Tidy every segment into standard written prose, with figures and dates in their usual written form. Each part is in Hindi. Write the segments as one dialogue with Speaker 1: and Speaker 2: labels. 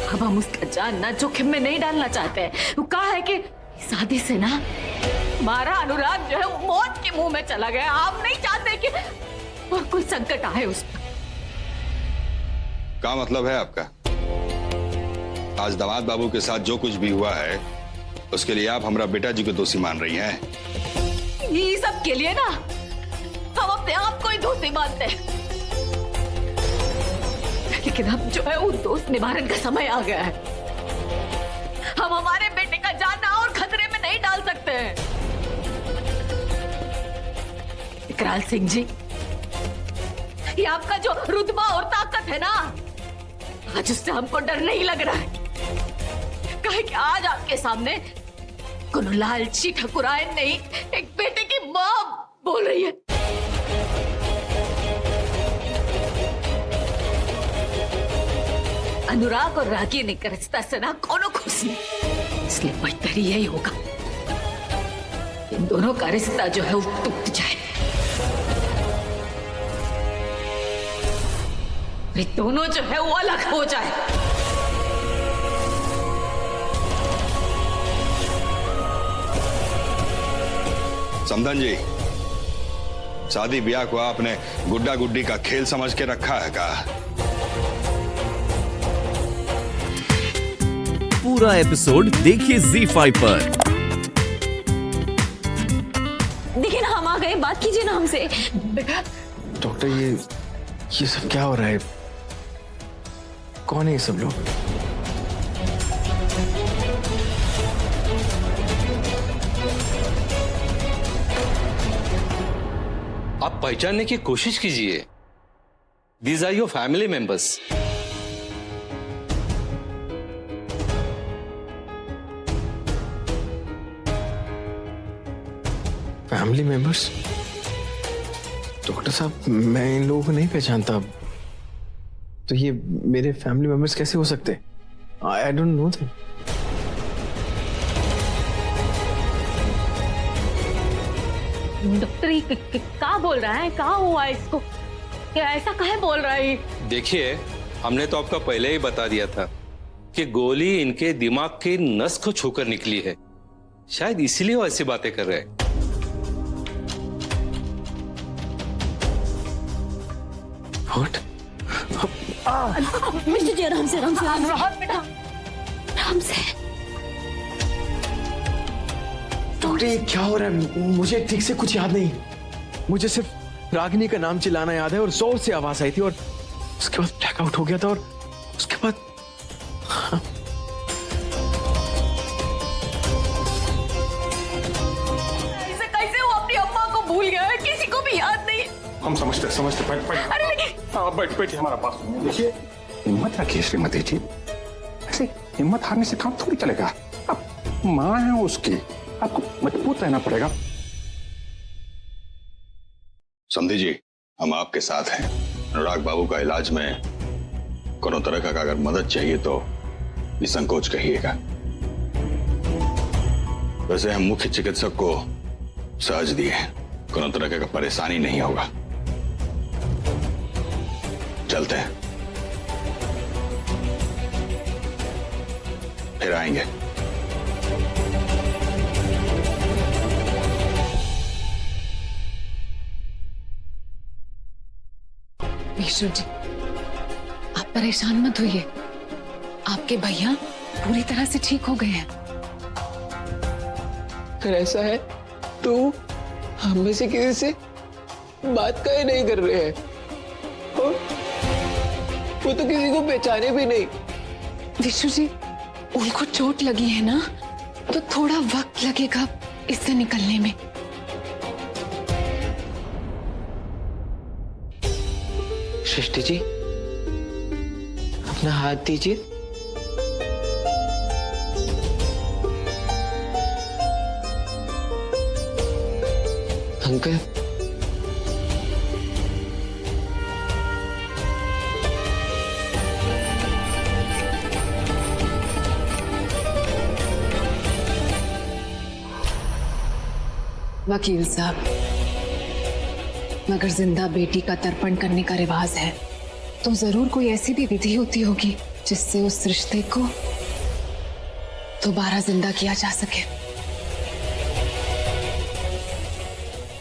Speaker 1: अब हम उसका जान ना जोखिम में नहीं डालना चाहते हैं। वो कहा है कि शादी से ना हमारा अनुराग जो है वो मौत के मुंह में चला गया। आप नहीं चाहते कि और कोई संकट आए उस पर।
Speaker 2: क्या मतलब है आपका? आज दामाद बाबू के साथ जो कुछ भी हुआ है उसके लिए आप हमारा बेटा जी को दोषी मान रही हैं?
Speaker 1: ये सब के लिए ना हम अपने आप को ही दोषी मानते हैं, लेकिन अब जो है वो दोस्त निवारण का समय आ गया है। हम हमारे बेटे का जान और खतरे में नहीं डाल सकते हैं। विकराल सिंह जी, ये आपका जो रुतबा और ताकत है ना, आज उससे हमको डर नहीं लग रहा है। कहे कि आज आपके सामने कोनो लालची ठकुरायन नहीं, एक बेटे की मां बोल रही है। अनुराग और रागिनी का रिश्ता से ना कोनो खुश नहीं, इसलिए बेहतर यही होगा इन दोनों का रिश्ता जो है वो टूट जाए। ये दोनों जो है वो अलग हो जाए।
Speaker 2: समधन जी, शादी ब्याह को आपने गुड्डा गुड्डी का खेल समझ के रखा है का?
Speaker 3: पूरा एपिसोड देखिए ZEE5 पर।
Speaker 1: देखिए ना, हम आ गए, बात कीजिए ना हमसे।
Speaker 4: डॉक्टर, ये सब क्या हो रहा है? कौन है ये सब लोग?
Speaker 5: आप पहचानने की कोशिश कीजिए। These are your family members.
Speaker 4: Family members? Doctor साहब, मैं इन लोगों को नहीं पहचानता। तो ये मेरे फैमिली मेंबर्स कैसे हो सकते? I don't know them.
Speaker 1: Doctor ये क्या बोल रहा है? कहाँ हुआ इसको? क्या ऐसा काहे बोल रहा है?
Speaker 5: देखिए, हमने तो आपका पहले ही बता दिया था कि गोली इनके दिमाग के नस को छूकर निकली है। शायद इसीलिए वो ऐसी बातें कर रहे हैं।
Speaker 4: What?
Speaker 1: मिस्टर जी, आराम से, आराम से, आराम से।
Speaker 4: डॉक्टर, ये क्या हो रहा है? मुझे ठीक से कुछ याद नहीं। मुझे सिर्फ रागिनी का नाम चिल्लाना याद है और जोर से आवाज आई थी और उसके बाद ब्लैकआउट हो गया था और उसके बाद
Speaker 1: ऐसे कैसे वो अपनी अम्मा को भूल गया है? किसी को भी याद नहीं।
Speaker 6: हम समझते बैठ
Speaker 1: अरे लेकिन
Speaker 6: बैठ हमारा पास। देखिए, हिम्मत रखिए श्रीमती जी। ऐसे हिम्मत हारने से काम थोड़ी चलेगा। अब माँ है उसकी, आपको मजबूत रहना पड़ेगा।
Speaker 2: समधी जी, हम आपके साथ हैं। अनुराग बाबू का इलाज में कोनो तरह का अगर मदद चाहिए तो निसंकोच कहिएगा। वैसे हम मुख्य चिकित्सक को सहज दिए, कोनो तरह का परेशानी नहीं होगा। चलते हैं, फिर आएंगे।
Speaker 7: विष्णु जी, आप परेशान मत होइए। आपके भैया पूरी तरह से ठीक हो गए हैं।
Speaker 8: अगर ऐसा है तो हम में से किसी से बात काहे नहीं कर रहे हैं? और वो तो किसी को पहचाने भी नहीं।
Speaker 7: विष्णु जी, उनको चोट लगी है ना, तो थोड़ा वक्त लगेगा इससे निकलने में।
Speaker 8: सृष्टि जी, अपना हाथ दीजिए। अंकल,
Speaker 7: वकील साहब, मगर जिंदा बेटी का तर्पण करने का रिवाज है, तो जरूर कोई ऐसी भी विधि होती होगी जिससे उस रिश्ते को दोबारा जिंदा किया जा सके।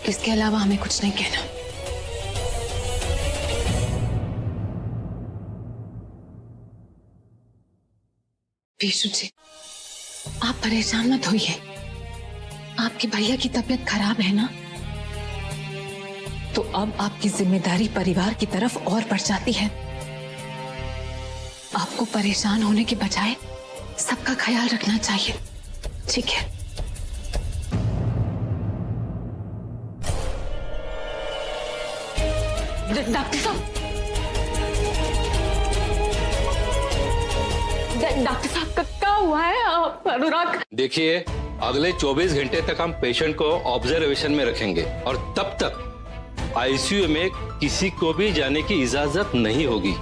Speaker 7: इसके अलावा हमें कुछ नहीं कहना। विशु जी, आप परेशान मत होइए। आपके भैया की तबीयत खराब है ना, तो अब आपकी जिम्मेदारी परिवार की तरफ और बढ़ जाती है। आपको परेशान होने के बजाय सबका ख्याल रखना चाहिए, ठीक है?
Speaker 1: डॉक्टर साहब, डॉक्टर साहब क्या हुआ है अनुराग?
Speaker 5: देखिए, अगले 24 घंटे तक हम पेशेंट को ऑब्जर्वेशन में रखेंगे और तब तक आईसीयू में किसी को भी जाने की इजाजत नहीं होगी।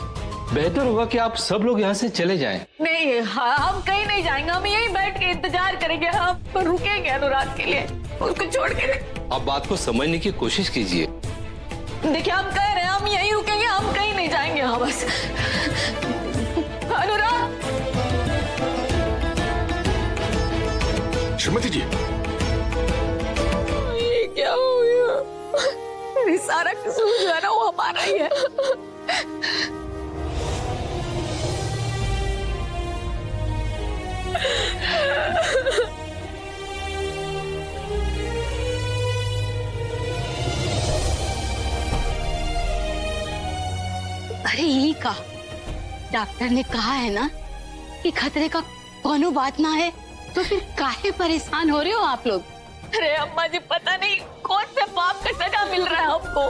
Speaker 5: बेहतर होगा कि आप सब लोग यहाँ से चले जाएं।
Speaker 1: नहीं, हम कहीं नहीं जाएंगे, हम यहीं बैठ के इंतजार करेंगे, हम रुकेंगे अनुराग के लिए, उसको छोड़ के।
Speaker 5: आप बात को समझने की कोशिश कीजिए।
Speaker 1: देखिए, हम कह रहे हैं हम यहीं रुकेंगे, हम कहीं नहीं जाएंगे। हाँ बस अनुराग।
Speaker 6: श्रीमती जी,
Speaker 1: ये क्या हो गया? ये सारा कसूर जो है ना वो हमारा ही है।
Speaker 9: अरे यही का डॉक्टर ने कहा है ना कि खतरे का कोनो बात ना है, तो फिर काहे परेशान हो रहे हो आप लोग?
Speaker 1: अरे अम्मा जी, पता नहीं कौन से पाप का सजा मिल रहा है हमको।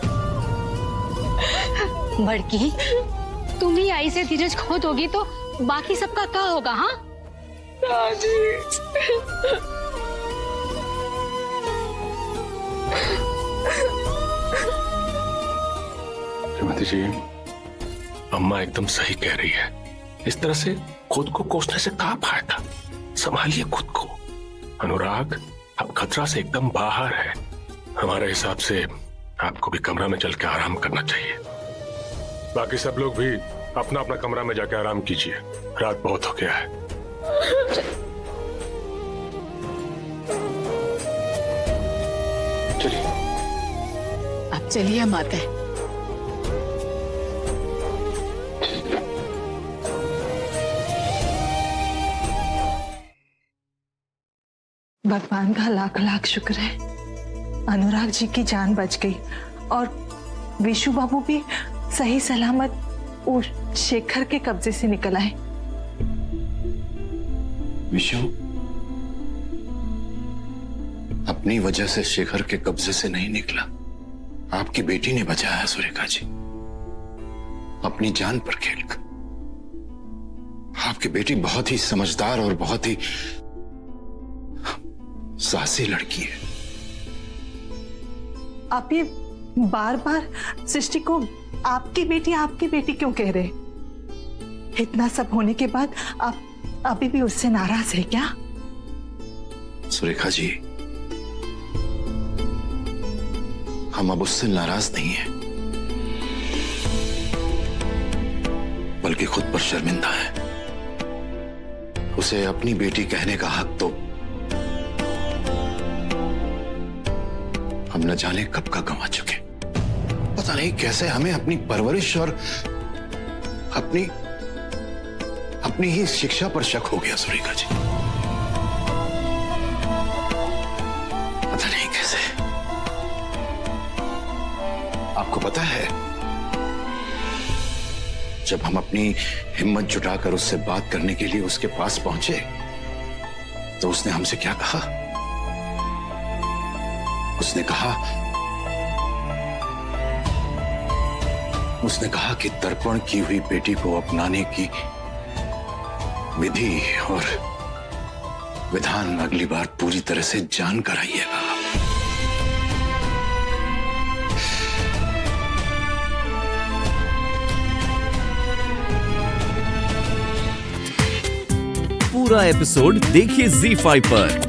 Speaker 9: बड़की, तुम ही आई से धीरज खो दोगी तो बाकी सबका क्या होगा? हाँ
Speaker 6: श्रीमती जी, अम्मा एकदम सही कह रही है। इस तरह से खुद को कोसने से क्या फायदा? संभालिए खुद को। अनुराग अब खतरा से एकदम बाहर है। हमारे हिसाब से आपको भी कमरा में चल के आराम करना चाहिए। बाकी सब लोग भी अपना अपना कमरा में जाके आराम कीजिए, रात बहुत हो गया है। चलिए।
Speaker 7: अब चलिए माता।
Speaker 10: भगवान का लाख लाख शुक्र है, अनुराग जी की जान बच गई और विशु बाबू भी सही सलामत वो शेखर के कब्जे से निकल आए।
Speaker 11: विशु अपनी वजह से शेखर के कब्जे से नहीं निकला, आपकी बेटी ने बचाया सुरेखा जी, अपनी जान पर खेलकर। आपकी बेटी बहुत ही समझदार और बहुत ही साहसी लड़की है।
Speaker 10: आप ये बार बार सृष्टि को आपकी बेटी क्यों कह रहे? इतना सब होने के बाद आप अभी भी उससे नाराज है क्या?
Speaker 11: सुरेखा जी, हम अब उससे नाराज नहीं हैं, बल्कि खुद पर शर्मिंदा हैं। उसे अपनी बेटी कहने का हक तो हम न जाने कब का गंवा चुके। पता नहीं कैसे हमें अपनी परवरिश और अपनी ही शिक्षा पर शक हो गया सुरेखा जी। पता नहीं कैसे। आपको पता है, जब हम अपनी हिम्मत जुटाकर उससे बात करने के लिए उसके पास पहुंचे तो उसने हमसे क्या कहा? उसने कहा कि तर्पण की हुई बेटी को अपनाने की विधि और विधान अगली बार पूरी तरह से जान कर आइएगा।
Speaker 3: पूरा एपिसोड देखिए ZEE5 पर।